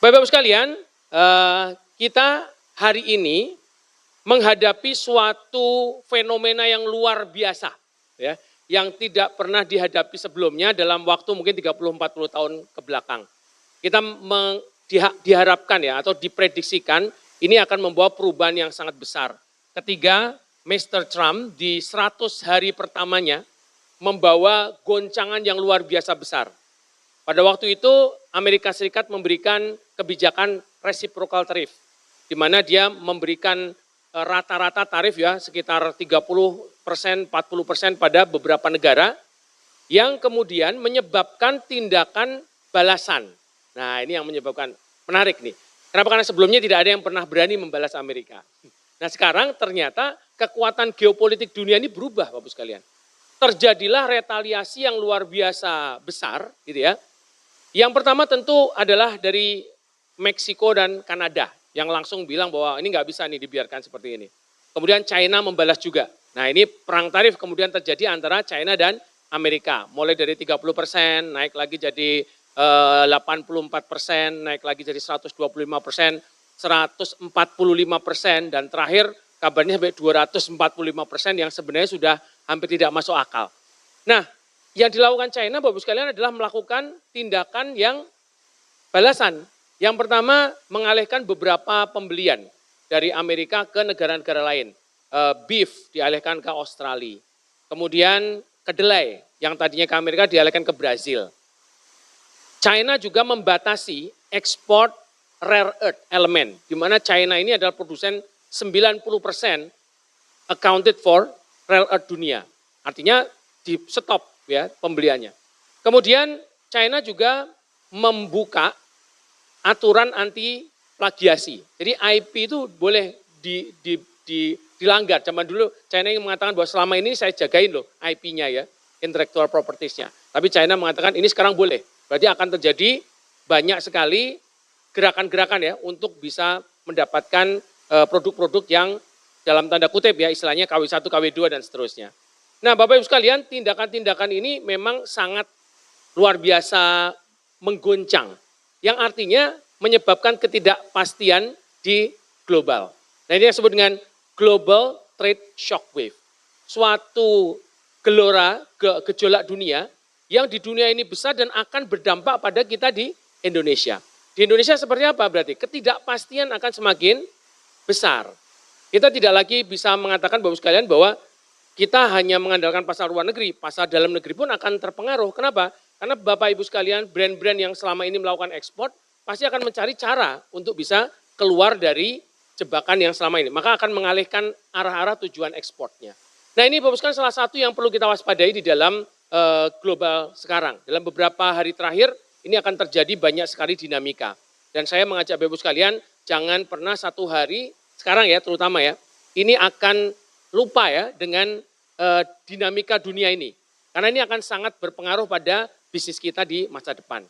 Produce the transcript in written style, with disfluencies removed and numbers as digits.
Bapak-Ibu sekalian, kita hari ini menghadapi suatu fenomena yang luar biasa, ya, yang tidak pernah dihadapi sebelumnya dalam waktu mungkin 30-40 tahun ke belakang. Kita diharapkan ya atau diprediksikan ini akan membawa perubahan yang sangat besar. Ketika Mr. Trump di 100 hari pertamanya membawa goncangan yang luar biasa besar. Pada waktu itu Amerika Serikat memberikan kebijakan reciprocal tariff, di mana dia memberikan rata-rata tarif ya sekitar 30%, 40% pada beberapa negara yang kemudian menyebabkan tindakan balasan. Nah ini yang menyebabkan, menarik nih. Kenapa? Karena sebelumnya tidak ada yang pernah berani membalas Amerika. Nah sekarang ternyata kekuatan geopolitik dunia ini berubah Bapak sekalian. Terjadilah retaliasi yang luar biasa besar gitu ya. Yang pertama tentu adalah dari Meksiko dan Kanada yang langsung bilang bahwa ini nggak bisa nih dibiarkan seperti ini. Kemudian China membalas juga. Nah ini perang tarif kemudian terjadi antara China dan Amerika. Mulai dari 30% naik lagi jadi 84%, naik lagi jadi 125%, 145%, dan terakhir kabarnya sampai 245% yang sebenarnya sudah hampir tidak masuk akal. Nah, yang dilakukan China Bapak sekalian adalah melakukan tindakan yang balasan. Yang pertama mengalihkan beberapa pembelian dari Amerika ke negara-negara lain. Beef dialihkan ke Australia. Kemudian kedelai yang tadinya ke Amerika dialihkan ke Brazil. China juga membatasi ekspor rare earth element, di mana China ini adalah produsen 90% accounted for rare earth dunia. Artinya di stop ya pembeliannya. Kemudian China juga membuka aturan anti plagiasi. Jadi IP itu boleh dilanggar. Zaman dulu China yang mengatakan bahwa selama ini saya jagain loh IP-nya ya, intellectual properties-nya. Tapi China mengatakan ini sekarang boleh. Berarti akan terjadi banyak sekali gerakan-gerakan ya untuk bisa mendapatkan produk-produk yang dalam tanda kutip ya istilahnya KW1, KW2 dan seterusnya. Nah Bapak Ibu sekalian, tindakan-tindakan ini memang sangat luar biasa menggoncang. Yang artinya menyebabkan ketidakpastian di global. Nah ini yang disebut dengan global trade shockwave. Suatu gejolak dunia yang di dunia ini besar dan akan berdampak pada kita di Indonesia. Di Indonesia seperti apa berarti? Ketidakpastian akan semakin besar. Kita tidak lagi bisa mengatakan Bapak sekalian bahwa kita hanya mengandalkan pasar luar negeri, pasar dalam negeri pun akan terpengaruh. Kenapa? Karena Bapak Ibu sekalian, brand-brand yang selama ini melakukan ekspor, pasti akan mencari cara untuk bisa keluar dari jebakan yang selama ini. Maka akan mengalihkan arah-arah tujuan ekspornya. Nah ini Bapak sekalian salah satu yang perlu kita waspadai di dalam global sekarang. Dalam beberapa hari terakhir, ini akan terjadi banyak sekali dinamika. Dan saya mengajak Bapak Ibu sekalian, jangan pernah satu hari, sekarang ya terutama ya, ini akan lupa ya dengan dinamika dunia ini. Karena ini akan sangat berpengaruh pada bisnis kita di masa depan.